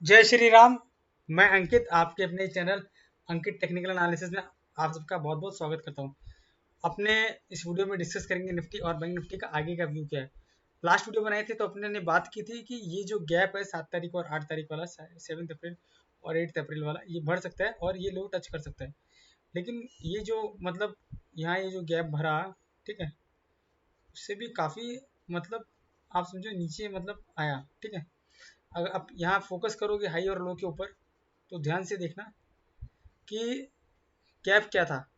जय श्री राम। मैं अंकित आपके अपने चैनल अंकित टेक्निकल एनालिसिस में आप सबका बहुत बहुत स्वागत करता हूं। अपने इस वीडियो में डिस्कस करेंगे निफ्टी और बैंक निफ्टी का आगे का व्यू क्या है। लास्ट वीडियो बनाए थे तो अपने ने बात की थी कि ये जो गैप है 7 तारीख और 8 तारीख वाला, 7 अप्रैल और 8 अप्रैल वाला, ये बढ़ सकता है और ये लो टच कर सकता है। लेकिन ये जो मतलब यहाँ ये जो गैप भरा, ठीक है, उससे भी काफ़ी मतलब आप समझो नीचे मतलब आया। ठीक है, अगर आप यहाँ फोकस करोगे हाई और लो के ऊपर तो ध्यान से देखना कि गैप क्या था।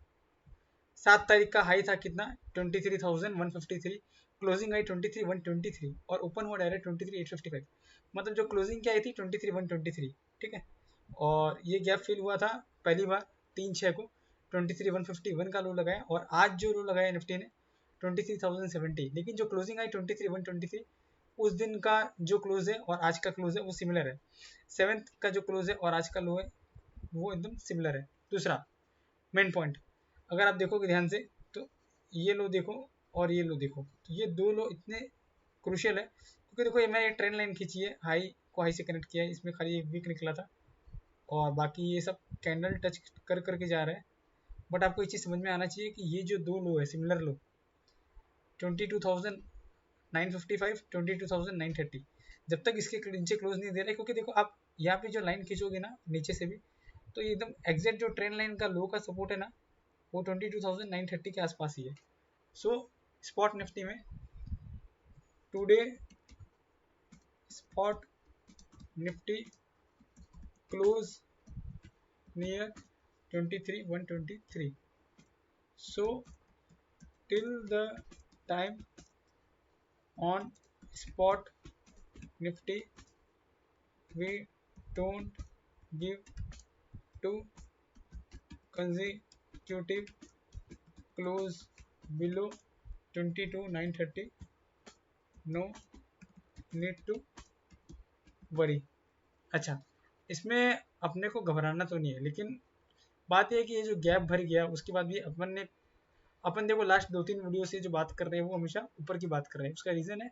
7 तारीख का हाई था कितना, 23,153, क्लोजिंग आई 23,123 और ओपन हुआ डायरेक्ट 23,855। मतलब जो क्लोजिंग क्या आई थी 23,123। ठीक है, और ये गैप फिल हुआ था पहली बार 3/6 को, 23,151 का लो लगाया और आज जो लो लगाया निफ्टी ने 23,070। लेकिन जो क्लोजिंग आई 23,123, उस दिन का जो क्लोज है और आज का क्लोज है वो सिमिलर है। 7th का जो क्लोज है और आज का लो है वो एकदम सिमिलर है। दूसरा मेन पॉइंट, अगर आप देखोगे ध्यान से तो ये लो देखो और ये लो देखो, तो ये दो लो इतने क्रुशियल है क्योंकि देखो ये मैंने ट्रेंड लाइन खींची है, हाई को हाई से कनेक्ट किया है, इसमें खाली एक वीक निकला था और बाकी ये सब कैंडल टच कर करके जा रहा है। बट आपको ये चीज़ समझ में आना चाहिए कि ये जो दो लो है सिमिलर लो, 22,955, 22,930, जब तक इसके नीचे क्लोज नहीं दे रहे, क्योंकि देखो आप यहाँ पे जो लाइन खींचोगे ना नीचे से भी, तो ये एकदम एग्जैक्ट जो ट्रेंड लाइन का लो का सपोर्ट है ना, वो 22,930 के आसपास ही है। सो स्पॉट निफ्टी में today, spot Nifty close near 23,123। So till the time on spot nifty we don't give to consecutive close below 22,930, no need to worry। अच्छा, इसमें अपने को घबराना तो नहीं है, लेकिन बात यह है कि ये जो गैप भर गया उसके बाद भी अपन देखो लास्ट 2-3 वीडियो से जो बात कर रहे हैं वो हमेशा ऊपर की बात कर रहे हैं। उसका रीज़न है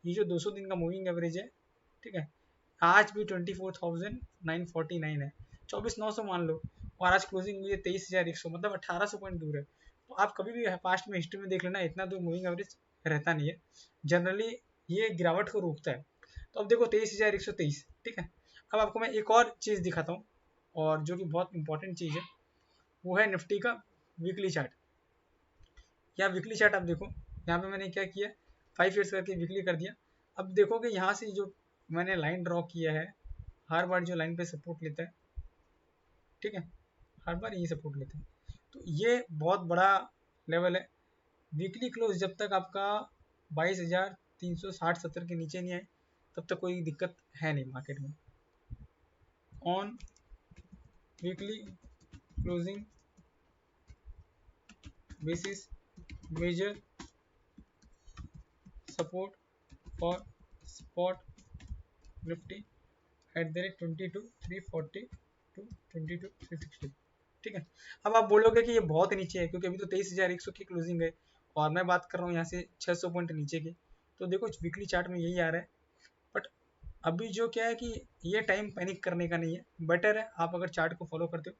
ये जो 200 दिन का मूविंग एवरेज है, ठीक है, आज भी 24,949 है, 24,900 मान लो, और आज क्लोजिंग हुई है 23,100, मतलब 1,800 पॉइंट दूर है। तो आप कभी भी पास्ट में हिस्ट्री में देख लेना, इतना दूर मूविंग एवरेज रहता नहीं है, जनरली ये गिरावट को रोकता है। तो अब देखो 23,123, ठीक है। अब आपको मैं एक और चीज़ दिखाता हूँ और जो कि बहुत इंपॉर्टेंट चीज़ है, वो है निफ्टी का वीकली चार्ट। या वीकली चार्ट आप देखो, यहाँ पे मैंने क्या किया, 5 ईयर्स करके वीकली कर दिया। अब देखोगे यहाँ से जो मैंने लाइन ड्रॉ किया है, हर बार जो लाइन पे सपोर्ट लेता है, ठीक है, हर बार ये सपोर्ट लेता है, तो ये बहुत बड़ा लेवल है। वीकली क्लोज जब तक आपका 22,360-70 के नीचे नहीं आए तब तक कोई दिक्कत है नहीं मार्केट में। On weekly closing basis major support for spot Nifty at the rate 22,340 to 22,360। ठीक है, अब आप बोलोगे कि ये बहुत नीचे है क्योंकि अभी तो 23,100 की क्लोजिंग है और मैं बात कर रहा हूँ यहाँ से 600 पॉइंट नीचे की। तो देखो वीकली चार्ट में यही आ रहा है। बट अभी जो क्या है कि ये टाइम पैनिक करने का नहीं है, बेटर है आप अगर चार्ट को फॉलो करते हो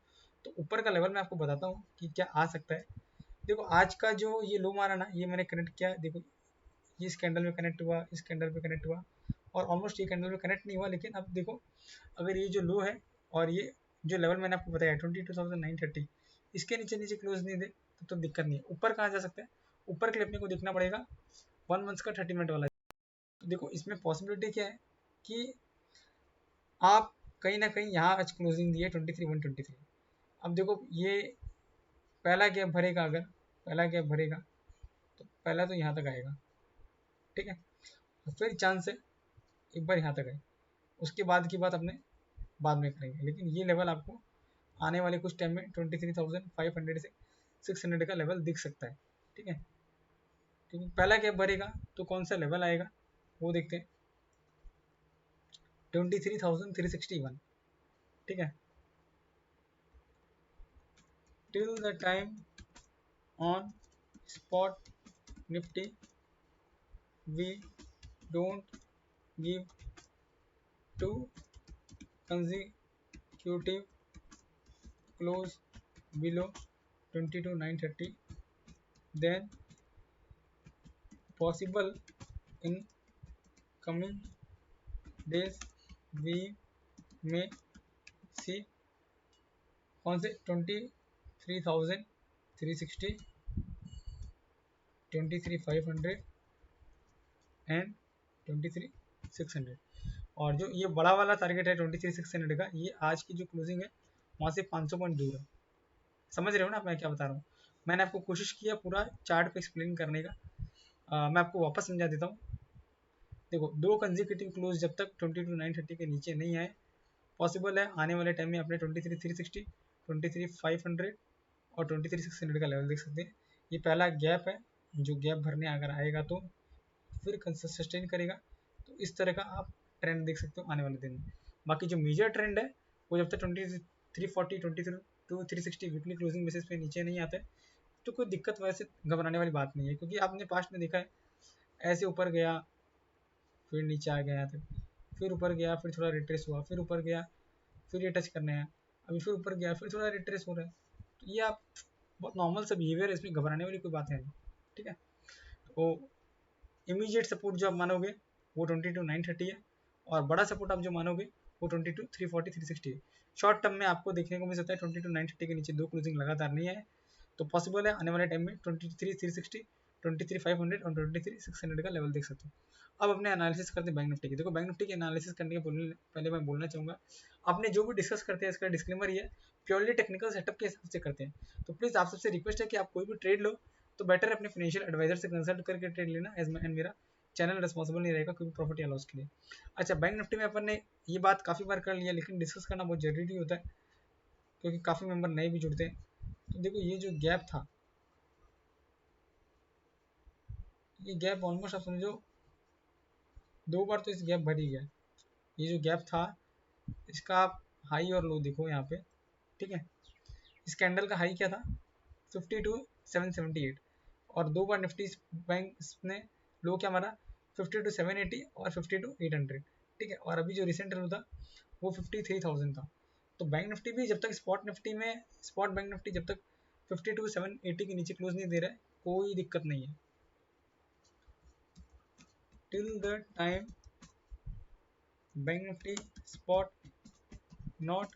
तो ऊपर का लेवल मैं आपको बताता हूँ कि क्या आ सकता है। देखो आज का जो ये लो मारा ना, ये मैंने कनेक्ट किया, देखो ये इस कैंडल में कनेक्ट हुआ, इस कैंडल पे कनेक्ट हुआ और ऑलमोस्ट ये कैंडल में कनेक्ट नहीं हुआ। लेकिन अब देखो अगर ये जो लो है और ये जो लेवल मैंने आपको बताया 22,930, इसके नीचे नीचे क्लोज नहीं दे तो दिक्कत नहीं है। ऊपर कहाँ जा सकता है, ऊपर के लिए अपने को देखना पड़ेगा 1 मंथ का 30 मिनट वाला। तो देखो इसमें पॉसिबिलिटी क्या है कि आप कहीं ना कहीं यहाँ आज क्लोजिंग दी है 23,123। अब देखो ये पहला गैप भरेगा, अगर पहला गैप भरेगा तो पहला तो यहाँ तक आएगा, ठीक है, और फिर चांस है एक बार यहाँ तक आए, उसके बाद की बात अपने बाद में करेंगे। लेकिन ये लेवल आपको आने वाले कुछ टाइम में 23,500 से 600 का लेवल दिख सकता है, ठीक है। क्योंकि पहला गैप भरेगा तो कौन सा लेवल आएगा वो देखते हैं, 23,361, ठीक है। Till the time on spot Nifty we don't give two consecutive close below 22,930, then possible in coming days we may see कौन से 23,360, 23,500 एंड 23,600। और जो ये बड़ा वाला टारगेट है 23,600 का, ये आज की जो क्लोजिंग है वहाँ से 500 पॉइंट दूर है। समझ रहे हो ना मैं क्या बता रहा हूँ? मैंने आपको कोशिश किया पूरा चार्ट पे एक्सप्लेन करने का। मैं आपको वापस समझा देता हूँ। देखो, दो कंसेक्यूटिव क्लोज जब तक 22,930 के नीचे नहीं आए, पॉसिबल है आने वाले टाइम में अपने 23,360, 23,500 और 23,600 का लेवल देख सकते हैं। ये पहला गैप है, जो गैप भरने अगर आएगा तो फिर सस्टेन करेगा। तो इस तरह का आप ट्रेंड देख सकते हो आने वाले दिन में। बाकी जो मेजर ट्रेंड है वो जब तक 2340, 23,360 वीकली क्लोजिंग बेसिस पे नीचे नहीं आता है तो कोई दिक्कत वैसे घबराने वाली बात नहीं है, क्योंकि आपने पास्ट में देखा है ऐसे ऊपर गया फिर नीचे आ गया तक, फिर ऊपर गया फिर थोड़ा रिट्रेस हुआ, फिर ऊपर गया फिर ये टच करने आया, अभी फिर ऊपर गया फिर थोड़ा रिट्रेस हो रहा है। तो ये आप बहुत नॉर्मल सा बिहेवियर है, इसमें घबराने वाली कोई बात है नहीं। ठीक है, तो इमीडिएट सपोर्ट जो आप मानोगे वो 22,930 है, और बड़ा सपोर्ट आप जो मानोगे वो 22,340, 360 है। शॉर्ट टर्म में आपको देखने को मिल सकता है 22,930 के नीचे दो क्लोजिंग लगातार नहीं है, तो पॉसिबल है आने वाले टाइम में 23,360, 23,500 और 23,600 का लेवल देख सकते हो। अब अपने एनालिसिस करते हैं बैंक निफ्टी की। देखो, बैंक निफ्टी की एनालिसिस करने के पहले मैं बोलना चाहूँगा, आपने जो भी डिस्कस करते हैं इसका डिस्क्लेमर ये है, प्योरली टेक्निकल सेटअप के हिसाब से करते हैं। तो प्लीज़ आप सबसे रिक्वेस्ट है कि आप कोई भी ट्रेड लो तो बेटर है अपने फाइनेंशियल एडवाइजर से कंसल्ट करके ट्रेड लेना, एज एंड मेरा चैनल रिस्पॉन्सिबल नहीं रहेगा कोई भी प्रॉफिट या लॉस के लिए। अच्छा, बैंक निफ्टी में अपन ने ये बात काफ़ी बार कर लिया, लेकिन डिस्कस करना बहुत जरूरी होता है क्योंकि काफ़ी मेंबर नए भी जुड़ते हैं। तो देखो, ये जो गैप था, ये गैप ऑलमोस्ट आप समझो दो बार तो इस गैप भर ही गया। ये जो गैप था इसका आप हाई और लो देखो यहाँ पे। ठीक है, इस कैंडल का हाई क्या था 52,778, और दो बार निफ्टी बैंक ने लो क्या मारा 52,780 और 52,800। ठीक है, और अभी जो रिसेंट लो था वो 53,000 था। तो बैंक निफ्टी भी जब तक स्पॉट बैंक निफ्टी जब तक 52,780 के नीचे क्लोज नहीं दे रहा है, कोई दिक्कत नहीं है। Till the time bank Nifty spot not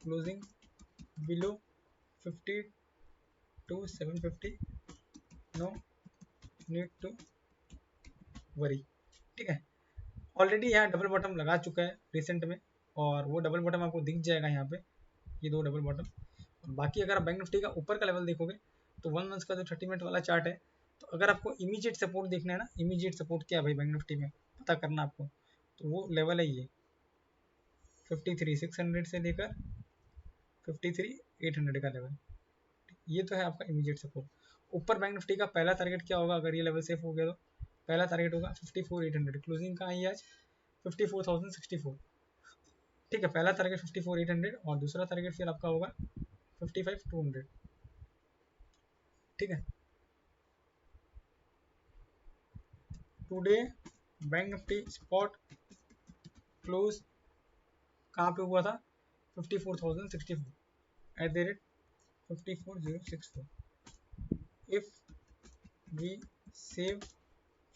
closing below 52,750, no need to worry। ठीक है, ऑलरेडी यहाँ डबल बॉटम लगा चुका है रिसेंट में, और वो डबल बॉटम आपको दिख जाएगा यहाँ पे, ये दो डबल बॉटम। और बाकी अगर आप बैंक निफ्टी का ऊपर का लेवल देखोगे तो 1 मंथ का जो 30 मिनट वाला चार्ट है, तो अगर आपको इमीडिएट सपोर्ट देखना है ना, इमीडिएट सपोर्ट क्या है भाई बैंक निफ्टी में पता करना आपको, तो वो लेवल है ये 53,600 से लेकर 53,800 का लेवल। ये तो है आपका इमीडिएट सपोर्ट। ऊपर बैंक निफ्टी का पहला टारगेट क्या होगा अगर ये लेवल सेफ हो गया तो? पहला टारगेट होगा 54,800। क्लोजिंग का है आज 54,064। ठीक है, पहला टारगेट 54,800 और दूसरा टारगेट फिर आपका होगा 55,200। ठीक है, today bank Nifty spot close कहाँ पे हुआ था 54,064 at the rate 54,064। If we save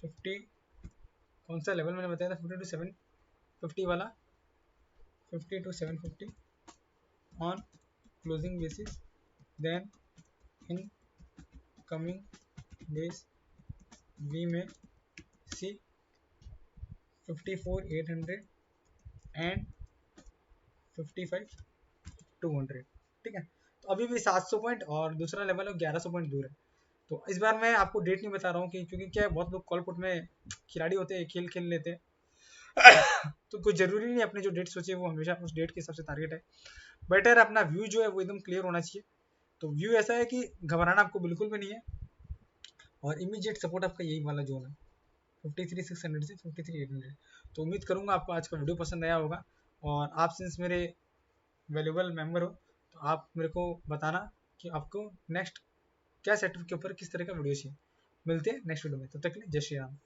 50, कौन सा लेवल मैंने बताया था 52,750 वाला, 52,750 on closing basis, then in coming days we may see 54,800 and 55,200। ठीक है, तो अभी भी 700 पॉइंट और दूसरा लेवल है 1100 पॉइंट दूर है। तो इस बार मैं आपको डेट नहीं बता रहा हूँ कि क्योंकि क्या है, बहुत लोग कॉल पुट में खिलाड़ी होते हैं, खेल खेल लेते हैं तो कोई जरूरी नहीं अपने जो डेट सोचे वो हमेशा उस डेट के हिसाब से टारगेट है। बेटर अपना व्यू जो है वो एकदम क्लियर होना चाहिए। तो व्यू ऐसा है कि घबराना आपको बिल्कुल भी नहीं है, और इमीडिएट सपोर्ट आपका यही वाला जोन है 53,600 से 53,800। तो उम्मीद करूंगा आपको आज का वीडियो पसंद आया होगा, और आप सिंस मेरे वैल्यूबल मेंबर हो तो आप मेरे को बताना कि आपको नेक्स्ट क्या सेटअप के ऊपर किस तरह का वीडियो चाहिए। मिलते हैं नेक्स्ट वीडियो में, तब तक के लिए जय श्री राम।